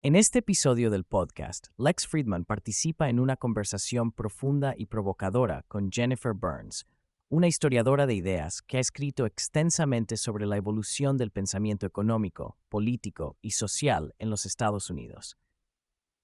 En este episodio del podcast, Lex Friedman participa en una conversación profunda y provocadora con Jennifer Burns, una historiadora de ideas que ha escrito extensamente sobre la evolución del pensamiento económico, político y social en los Estados Unidos.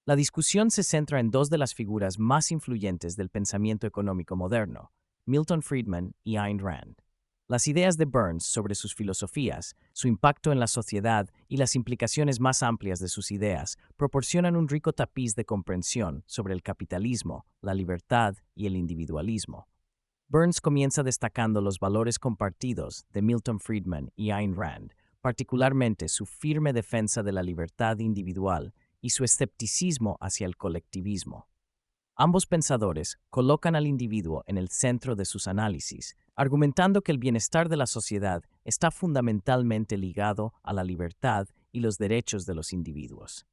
La discusión se centra en dos de las figuras más influyentes del pensamiento económico moderno, Milton Friedman y Ayn Rand. Las ideas de Burns sobre sus filosofías, su impacto en la sociedad y las implicaciones más amplias de sus ideas proporcionan un rico tapiz de comprensión sobre el capitalismo, la libertad y el individualismo. Burns comienza destacando los valores compartidos de Milton Friedman y Ayn Rand, particularmente su firme defensa de la libertad individual y su escepticismo hacia el colectivismo. Ambos pensadores colocan al individuo en el centro de sus análisis, argumentando que el bienestar de la sociedad está fundamentalmente ligado a la libertad y los derechos de los individuos.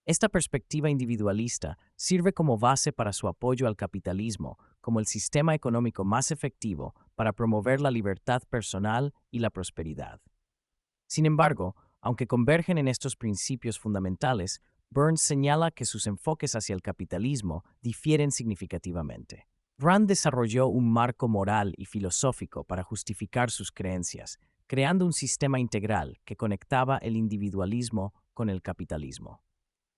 Esta perspectiva individualista sirve como base para su apoyo al capitalismo como el sistema económico más efectivo para promover la libertad personal y la prosperidad. Sin embargo, aunque convergen en estos principios fundamentales, Burns señala que sus enfoques hacia el capitalismo difieren significativamente. Rand desarrolló un marco moral y filosófico para justificar sus creencias, creando un sistema integral que conectaba el individualismo con el capitalismo.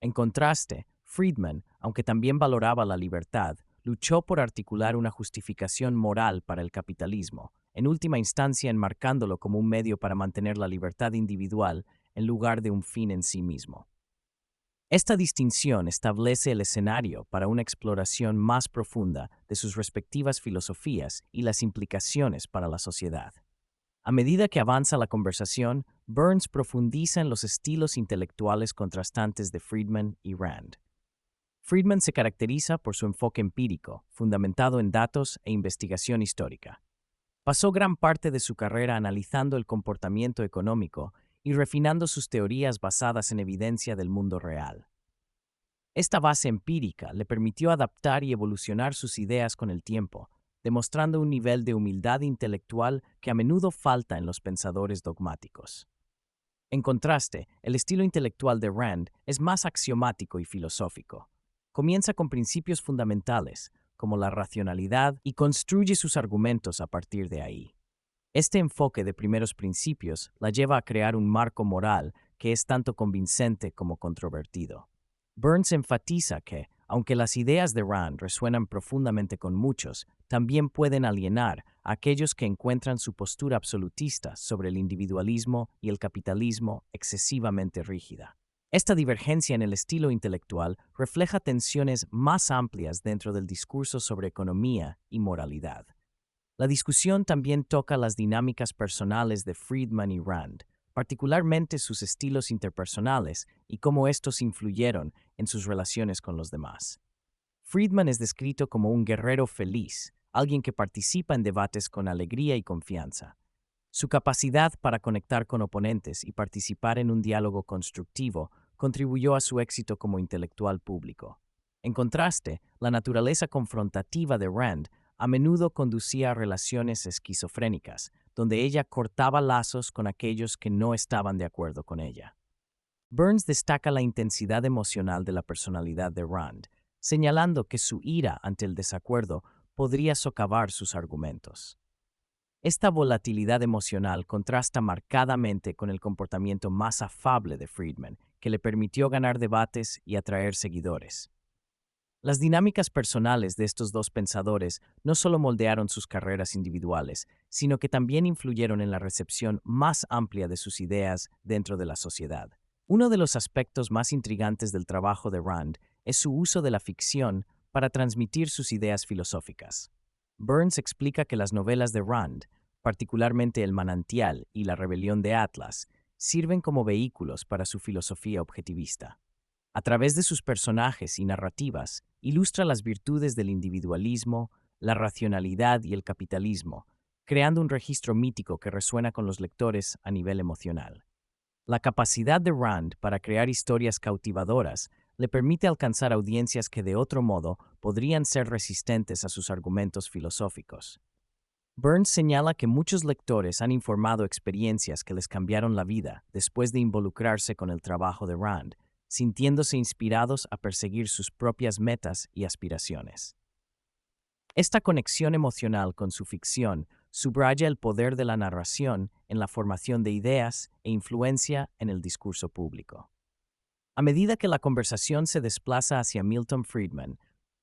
En contraste, Friedman, aunque también valoraba la libertad, luchó por articular una justificación moral para el capitalismo, en última instancia enmarcándolo como un medio para mantener la libertad individual en lugar de un fin en sí mismo. Esta distinción establece el escenario para una exploración más profunda de sus respectivas filosofías y las implicaciones para la sociedad. A medida que avanza la conversación, Burns profundiza en los estilos intelectuales contrastantes de Friedman y Rand. Friedman se caracteriza por su enfoque empírico, fundamentado en datos e investigación histórica. Pasó gran parte de su carrera analizando el comportamiento económico y refinando sus teorías basadas en evidencia del mundo real. Esta base empírica le permitió adaptar y evolucionar sus ideas con el tiempo, demostrando un nivel de humildad intelectual que a menudo falta en los pensadores dogmáticos. En contraste, el estilo intelectual de Rand es más axiomático y filosófico. Comienza con principios fundamentales, como la racionalidad, y construye sus argumentos a partir de ahí. Este enfoque de primeros principios la lleva a crear un marco moral que es tanto convincente como controvertido. Burns enfatiza que, aunque las ideas de Rand resuenan profundamente con muchos, también pueden alienar a aquellos que encuentran su postura absolutista sobre el individualismo y el capitalismo excesivamente rígida. Esta divergencia en el estilo intelectual refleja tensiones más amplias dentro del discurso sobre economía y moralidad. La discusión también toca las dinámicas personales de Friedman y Rand, particularmente sus estilos interpersonales y cómo estos influyeron en sus relaciones con los demás. Friedman es descrito como un guerrero feliz, alguien que participa en debates con alegría y confianza. Su capacidad para conectar con oponentes y participar en un diálogo constructivo contribuyó a su éxito como intelectual público. En contraste, la naturaleza confrontativa de Rand a menudo conducía a relaciones esquizofrénicas, donde ella cortaba lazos con aquellos que no estaban de acuerdo con ella. Burns destaca la intensidad emocional de la personalidad de Rand, señalando que su ira ante el desacuerdo podría socavar sus argumentos. Esta volatilidad emocional contrasta marcadamente con el comportamiento más afable de Friedman, que le permitió ganar debates y atraer seguidores. Las dinámicas personales de estos dos pensadores no solo moldearon sus carreras individuales, sino que también influyeron en la recepción más amplia de sus ideas dentro de la sociedad. Uno de los aspectos más intrigantes del trabajo de Rand es su uso de la ficción para transmitir sus ideas filosóficas. Burns explica que las novelas de Rand, particularmente El manantial y La rebelión de Atlas, sirven como vehículos para su filosofía objetivista. A través de sus personajes y narrativas, ilustra las virtudes del individualismo, la racionalidad y el capitalismo, creando un registro mítico que resuena con los lectores a nivel emocional. La capacidad de Rand para crear historias cautivadoras le permite alcanzar audiencias que de otro modo podrían ser resistentes a sus argumentos filosóficos. Burns señala que muchos lectores han informado experiencias que les cambiaron la vida después de involucrarse con el trabajo de Rand, sintiéndose inspirados a perseguir sus propias metas y aspiraciones. Esta conexión emocional con su ficción subraya el poder de la narración en la formación de ideas e influencia en el discurso público. A medida que la conversación se desplaza hacia Milton Friedman,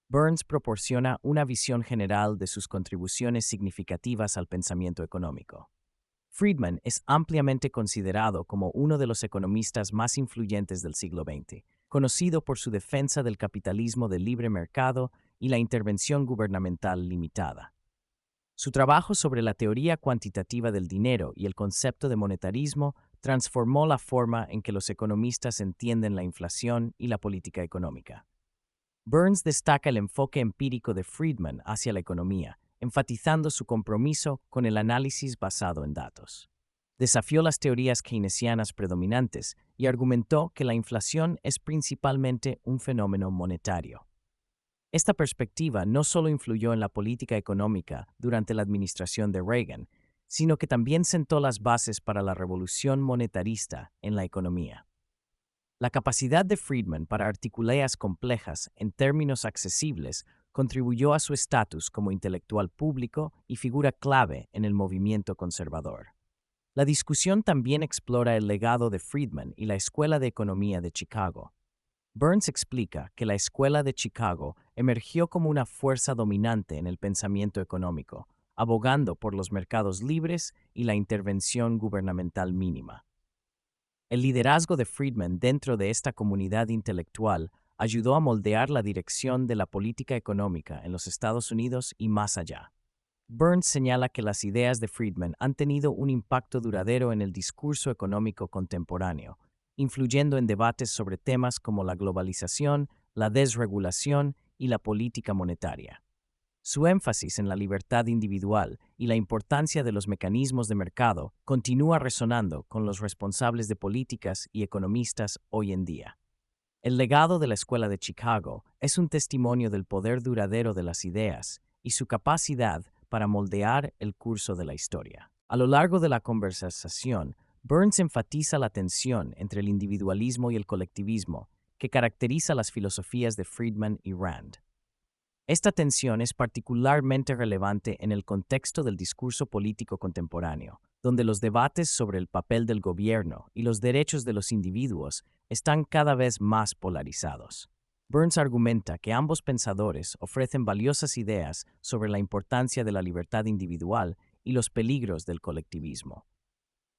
Burns proporciona una visión general de sus contribuciones significativas al pensamiento económico. Friedman es ampliamente considerado como uno de los economistas más influyentes del siglo XX, conocido por su defensa del capitalismo de libre mercado y la intervención gubernamental limitada. Su trabajo sobre la teoría cuantitativa del dinero y el concepto de monetarismo transformó la forma en que los economistas entienden la inflación y la política económica. Burns destaca el enfoque empírico de Friedman hacia la economía, enfatizando su compromiso con el análisis basado en datos. Desafió las teorías keynesianas predominantes y argumentó que la inflación es principalmente un fenómeno monetario. Esta perspectiva no solo influyó en la política económica durante la administración de Reagan, sino que también sentó las bases para la revolución monetarista en la economía. La capacidad de Friedman para articular ideas complejas en términos accesibles contribuyó a su estatus como intelectual público y figura clave en el movimiento conservador. La discusión también explora el legado de Friedman y la Escuela de Economía de Chicago. Burns explica que la Escuela de Chicago emergió como una fuerza dominante en el pensamiento económico, abogando por los mercados libres y la intervención gubernamental mínima. El liderazgo de Friedman dentro de esta comunidad intelectual ayudó a moldear la dirección de la política económica en los Estados Unidos y más allá. Burns señala que las ideas de Friedman han tenido un impacto duradero en el discurso económico contemporáneo, influyendo en debates sobre temas como la globalización, la desregulación y la política monetaria. Su énfasis en la libertad individual y la importancia de los mecanismos de mercado continúa resonando con los responsables de políticas y economistas hoy en día. El legado de la Escuela de Chicago es un testimonio del poder duradero de las ideas y su capacidad para moldear el curso de la historia. A lo largo de la conversación, Burns enfatiza la tensión entre el individualismo y el colectivismo que caracteriza las filosofías de Friedman y Rand. Esta tensión es particularmente relevante en el contexto del discurso político contemporáneo, donde los debates sobre el papel del gobierno y los derechos de los individuos están cada vez más polarizados. Burns argumenta que ambos pensadores ofrecen valiosas ideas sobre la importancia de la libertad individual y los peligros del colectivismo.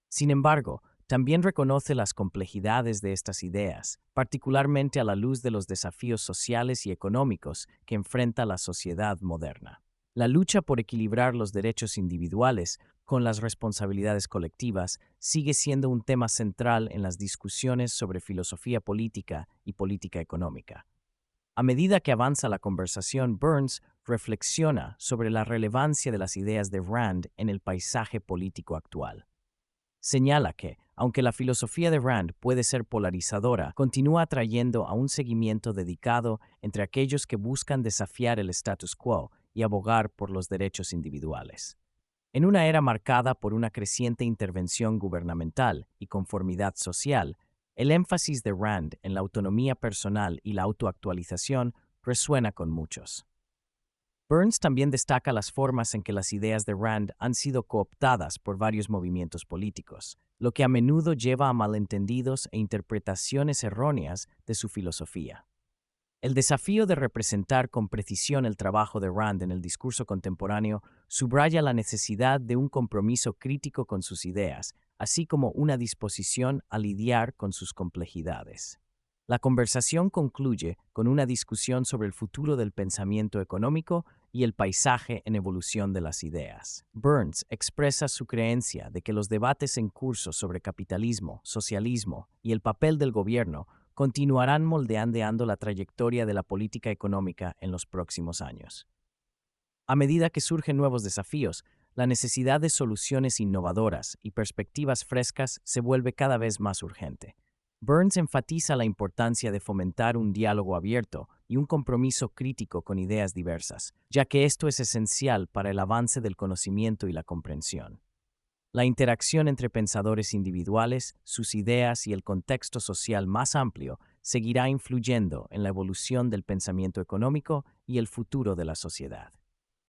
Sin embargo, también reconoce las complejidades de estas ideas, particularmente a la luz de los desafíos sociales y económicos que enfrenta la sociedad moderna. La lucha por equilibrar los derechos individuales con las responsabilidades colectivas sigue siendo un tema central en las discusiones sobre filosofía política y política económica. A medida que avanza la conversación, Burns reflexiona sobre la relevancia de las ideas de Rand en el paisaje político actual. Señala que, aunque la filosofía de Rand puede ser polarizadora, continúa atrayendo a un seguimiento dedicado entre aquellos que buscan desafiar el status quo y abogar por los derechos individuales. En una era marcada por una creciente intervención gubernamental y conformidad social, el énfasis de Rand en la autonomía personal y la autoactualización resuena con muchos. Burns también destaca las formas en que las ideas de Rand han sido cooptadas por varios movimientos políticos, lo que a menudo lleva a malentendidos e interpretaciones erróneas de su filosofía. El desafío de representar con precisión el trabajo de Rand en el discurso contemporáneo subraya la necesidad de un compromiso crítico con sus ideas, así como una disposición a lidiar con sus complejidades. La conversación concluye con una discusión sobre el futuro del pensamiento económico y el paisaje en evolución de las ideas. Burns expresa su creencia de que los debates en curso sobre capitalismo, socialismo y el papel del gobierno continuarán moldeando la trayectoria de la política económica en los próximos años. A medida que surgen nuevos desafíos, la necesidad de soluciones innovadoras y perspectivas frescas se vuelve cada vez más urgente. Burns enfatiza la importancia de fomentar un diálogo abierto y un compromiso crítico con ideas diversas, ya que esto es esencial para el avance del conocimiento y la comprensión. La interacción entre pensadores individuales, sus ideas y el contexto social más amplio seguirá influyendo en la evolución del pensamiento económico y el futuro de la sociedad.